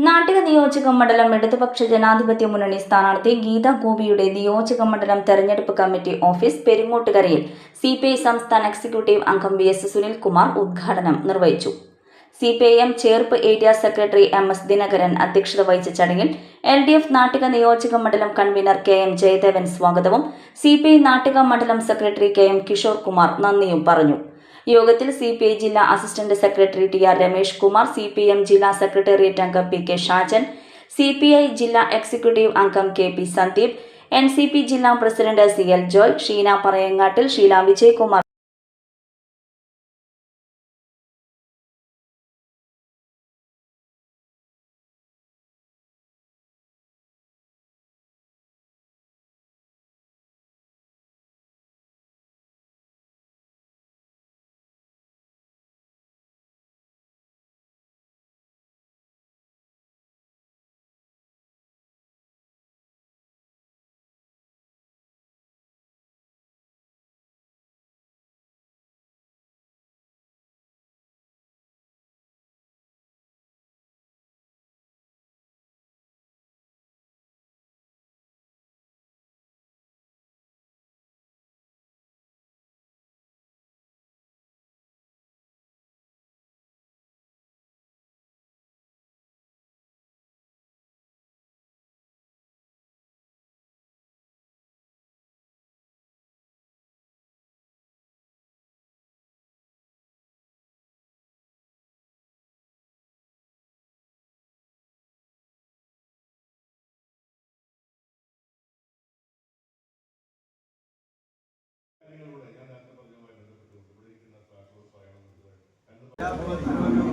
നാട്ടിക നിയോജക മണ്ഡലം ഇടതുപക്ഷ ജനാധിപത്യ മുന്നണി സ്ഥാനാർത്ഥി ഗീതാ ഗോപിയുടെ നിയോജക മണ്ഡലം തെരഞ്ഞെടുപ്പ് കമ്മിറ്റി ഓഫീസ് പെരിങ്ങോട്ടുകരയിൽ CPI സംസ്ഥാന എക്സിക്യൂട്ടീവ് അംഗം VS സുനിൽകുമാർ ഉദ്ഘാടനം നിർവഹിച്ചു. CPIM Cherpu area secretary MS Dinakaran അധ്യക്ഷത വഹിച്ച ചടങ്ങിൽ LDF നാട്ടിക നിയോജക മണ്ഡലം കൺവീനർ KM ജയദേവൻ സ്വാഗതവും CPI നാട്ടിക മണ്ഡലം സെക്രട്ടറി KM കിഷോർ കുമാർ നന്ദിയും പറഞ്ഞു. യോഗത്തിൽ CPI ജില്ലാ assistant secretary TR Ramesh Kumar, CPM ജില്ലാ സെക്രട്ടേറിയറ്റ് അംഗം PK ഷാജൻ, CPI ജില്ലാ എക്സിക്യൂട്ടീവ് അംഗം KP സന്ദീപ്, NCP ജില്ലാ പ്രസിഡന്റ് CL ജോയ്, ഷീന പറയങ്ങാട്ടിൽ, ഷീല വിജയകുമാർ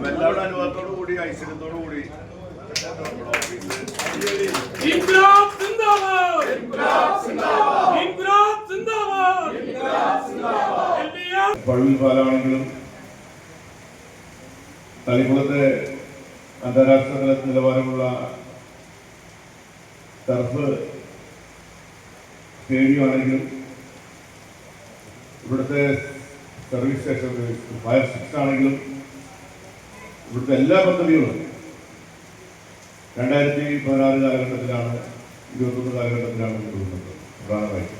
എല്ലാവരുടെ അനുഭവത്തോടുകൂടി ഐശ്വര്യത്തോടുകൂടി പഴുവിൽ പാലാണെങ്കിലും തളിക്കുളത്തെ അന്താരാഷ്ട്ര തല നിലവാരമുള്ള ടർഫ് സ്റ്റേഡിയം ആണെങ്കിലും ഇവിടുത്തെ സർവീസ് സ്റ്റേഷൻ ഫയർ സ്റ്റേഷൻ ആണെങ്കിലും ഇവിടുത്തെ എല്ലാ പദ്ധതികളും 2016 കാലഘട്ടത്തിലാണ് 21 കാലഘട്ടത്തിലാണ് കൊണ്ടുവരുന്നത്. പ്രധാനമായിട്ട്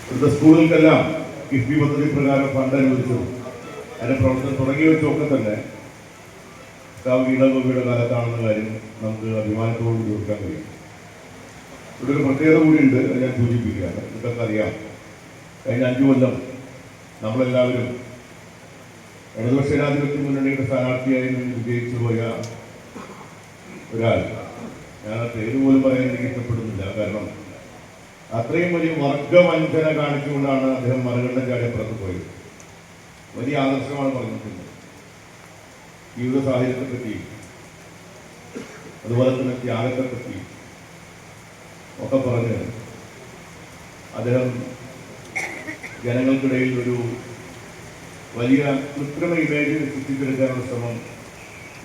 ഇവിടുത്തെ സ്കൂളുകൾക്കെല്ലാം കിഫ്ബി പദ്ധതി പ്രകാരം ഫണ്ട് അനുവദിച്ചതും അതിന്റെ പ്രവർത്തനം തുടങ്ങി വെച്ചൊക്കെ തന്നെ ഗീതാ ഗോപിയുടെ കാലത്താണെന്ന കാര്യം നമുക്ക് അഭിമാനത്തോടുകൂടി തീർക്കാൻ കഴിയും. ഇവിടെ ഒരു പ്രത്യേകത കൂടിയുണ്ട്, അത് ഞാൻ സൂചിപ്പിക്കുകയാണ്. ഇതൊക്കെ അറിയാം. കഴിഞ്ഞ 5 കൊല്ലം നമ്മളെല്ലാവരും ഇടതുപക്ഷ ജനാധിപത്യ മുന്നണിയുടെ സ്ഥാനാർത്ഥിയായി വിജയിച്ചു പോയ ഒരാൾ, ഞാൻ ആ പേര് പോലും പറയാൻ എനിക്ക് ഇഷ്ടപ്പെടുന്നില്ല. കാരണം അത്രയും വലിയ വർഗവഞ്ചന കാണിച്ചുകൊണ്ടാണ് അദ്ദേഹം മറുകണ്ഠം ചാടിയപ്പുറത്ത് പോയത്. വലിയ ആദർശമാണ് പറഞ്ഞിട്ടുള്ളത്. ജീവിത സാഹചര്യത്തെപ്പറ്റി, അതുപോലെ തന്നെ ത്യാഗത്തെപ്പറ്റി ഒക്കെ പറഞ്ഞ് അദ്ദേഹം ജനങ്ങൾക്കിടയിൽ ഒരു വലിയ കൃത്രിമ ഇമേജ് സൃഷ്ടിച്ചെടുക്കാനുള്ള ശ്രമം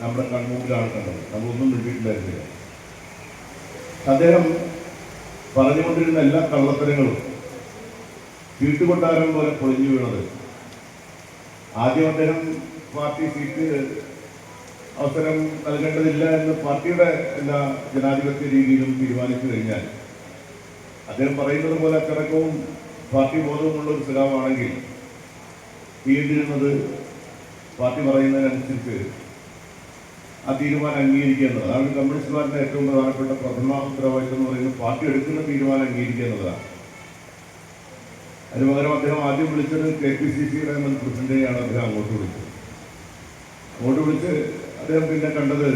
നമ്മുടെ കൺമുമ്പിലാണ് കണ്ടത്. നമ്മളൊന്നും കിട്ടിയിട്ടുണ്ടായിരുന്നില്ല. അദ്ദേഹം പറഞ്ഞുകൊണ്ടിരുന്ന എല്ലാ കള്ളത്തരങ്ങളും ചീട്ടുകൊട്ടാരം പോലെ പൊളിഞ്ഞു വീണത്. ആദ്യം അദ്ദേഹം പാർട്ടി സീറ്റ് അവസരം നൽകേണ്ടതില്ല എന്ന് പാർട്ടിയുടെ എല്ലാ ജനാധിപത്യ രീതിയിലും തീരുമാനിച്ചു കഴിഞ്ഞാൽ അദ്ദേഹം പറയുന്നത് പോലെ അച്ചടക്കവും പാർട്ടി ബോധവുമുള്ള ഒരു സഖാവാണെങ്കിൽ ചെയ്യേണ്ടിരുന്നത് പാർട്ടി പറയുന്നതിനനുസരിച്ച് ആ തീരുമാനം അംഗീകരിക്കുക എന്നതാണ്. അതാണ് കമ്മ്യൂണിസ്റ്റുകാരുടെ ഏറ്റവും പ്രധാനപ്പെട്ട പ്രഥമ ഉത്തരവാദിത്വം എന്ന് പറയുന്നത്. പാർട്ടി എടുക്കുന്ന തീരുമാനം അംഗീകരിക്കുക എന്നതാണ്. അതിന് പകരം അദ്ദേഹം ആദ്യം വിളിച്ചത് KPCCയുടെ മുൻ പ്രസിഡന്റിനെയാണ് അദ്ദേഹം അങ്ങോട്ട് വിളിച്ചത്. അങ്ങോട്ട് വിളിച്ച് അദ്ദേഹം പിന്നെ കണ്ടത്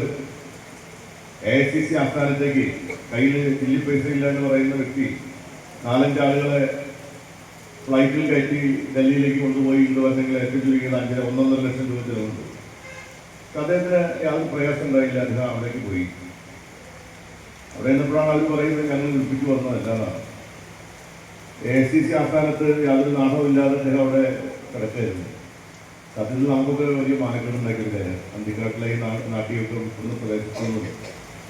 AICC ആസ്ഥാനത്തേക്ക് കയ്യിൽ ചില്ലി പൈസ ഇല്ല എന്ന് പറയുന്ന വ്യക്തി 4-5 ആളുകളെ ഫ്ലൈറ്റിൽ കയറ്റി ഡൽഹിയിലേക്ക് കൊണ്ടുപോയി കൊണ്ടുവന്നെങ്കിൽ ഏറ്റവും ചുരുങ്ങിയത് 1.5 ലക്ഷം രൂപ ചിലവുണ്ട്. അദ്ദേഹത്തിന് യാതൊരു പ്രയാസം ഉണ്ടായില്ല. അദ്ദേഹം അവിടേക്ക് പോയി. അവിടെ നിന്നപ്പോഴാണ് അവർ പറയുന്നത് ഞങ്ങൾ വിളിപ്പിച്ചു വന്നതല്ലാതാണ്. AICC ആസ്ഥാനത്ത് യാതൊരു നാണവുമില്ലാതെ അദ്ദേഹം അവിടെ കിടക്കായിരുന്നു. സത്യത്തിൽ നമുക്കൊക്കെ വലിയ മാനക്കേടുണ്ടാക്കിയൊരു കാര്യം. അന്തിക്കാട്ടിലെ ഈ നാട്ടിയൊക്കെ ഉൾപ്പെടുന്ന പ്രദേശത്തു നിന്നും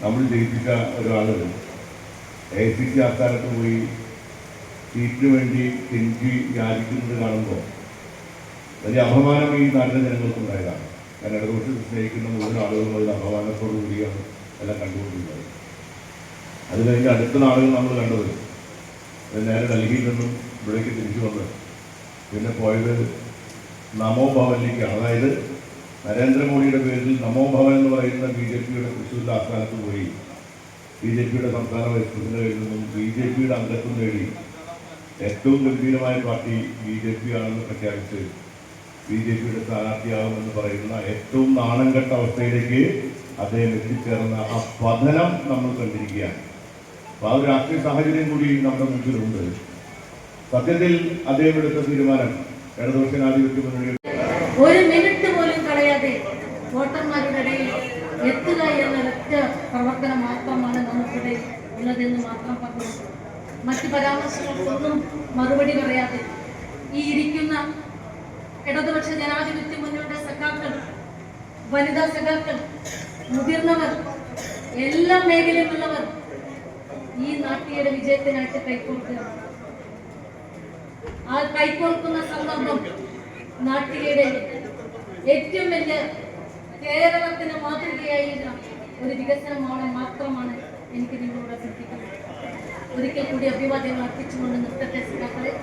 നമ്മൾ ജയിപ്പിച്ച ഒരാൾ AICC ആസ്ഥാനത്ത് പോയി സീറ്റിന് വേണ്ടി കെഞ്ചി യാചിക്കുന്നത് കാണുമ്പോൾ വലിയ അപമാനം ഈ നാട്ടിലെ ജനങ്ങൾക്കുണ്ടായതാണ്. ഞാൻ ഇടതുപക്ഷത്തെ സ്നേഹിക്കുന്ന മുഴുവൻ ആളുകളും അതിൽ അപമാനത്തോടു കൂടിയാണ് എല്ലാം കണ്ടുകൊണ്ടിരുന്നത്. അത് കഴിഞ്ഞ് അടുത്ത നാളുകൾ നമ്മൾ കണ്ടത് നേരെ ഡൽഹിയിൽ നിന്നും ഇവിടേക്ക് തിരിച്ചു വന്ന് പിന്നെ പോയത് നമോ ഭവനിലേക്കാണ്. അതായത് നരേന്ദ്രമോദിയുടെ പേരിൽ നമോ ഭവൻ എന്ന് പറയുന്ന BJPയുടെ തൃശ്ശൂരിലെ ആസ്ഥാനത്ത് പോയി BJPയുടെ സംസ്ഥാന വൈസ് പ്രസിഡന്റിൽ നിന്നും BJPയുടെ അംഗത്വം നേടി ഏറ്റവും ഗംഭീരമായ പാർട്ടി BJP ആണെന്ന് പ്രഖ്യാപിച്ച് BJPയുടെ സ്ഥാനാർത്ഥിയാകുമെന്ന് പറയുന്ന ഏറ്റവും നാണംകെട്ട അവസ്ഥയിലേക്ക് അദ്ദേഹം എത്തിച്ചേർന്ന ആ പതനം നമ്മൾ കണ്ടിരിക്കുകയാണ്. അപ്പോൾ ആ ഒരു രാഷ്ട്രീയ സാഹചര്യം കൂടി നമ്മുടെ മുമ്പിലുണ്ട്. സത്യത്തിൽ അദ്ദേഹം എടുത്ത തീരുമാനം ഇടതുപക്ഷ ജനാധിപത്യ മുന്നണി ഒരു മിനിറ്റ് പോലും കളയാതെ വോട്ടർമാരുടെ ഇടയിൽ എത്തുക എന്ന ഒറ്റ പ്രവർത്തനം മാത്രമാണ് നമുക്കിടെ ഉള്ളതെന്ന് മാത്രം പറഞ്ഞു. മറ്റ് പരാമർശങ്ങൾക്കൊന്നും മറുപടി പറയാതെ ഈ ഇരിക്കുന്ന ഇടതുപക്ഷ ജനാധിപത്യ മുന്നണിയുടെ സഖാക്കൾ, വനിതാ സഖാക്കൾ, മുതിർന്നവർ, എല്ലാ മേഖലയിലുള്ളവർ ഈ നാട്ടിയുടെ വിജയത്തിനായിട്ട് കൈകോർക്കുകയാണ്. ആ കൈകോർക്കുന്ന സന്ദർഭം നാട്ടികയുടെ ഏറ്റവും വലിയ കേരളത്തിന് മാതൃകയായിരുന്ന ഒരു വികസനമാണ് മാത്രമാണ് എനിക്ക് നിങ്ങളോട് അഭ്യർത്ഥിക്കുന്നത്. ഒരിക്കൽ കൂടി അഭിവാദ്യങ്ങൾ അർപ്പിച്ചുകൊണ്ട് നിർത്തട്ടെ സഖാക്കളെ.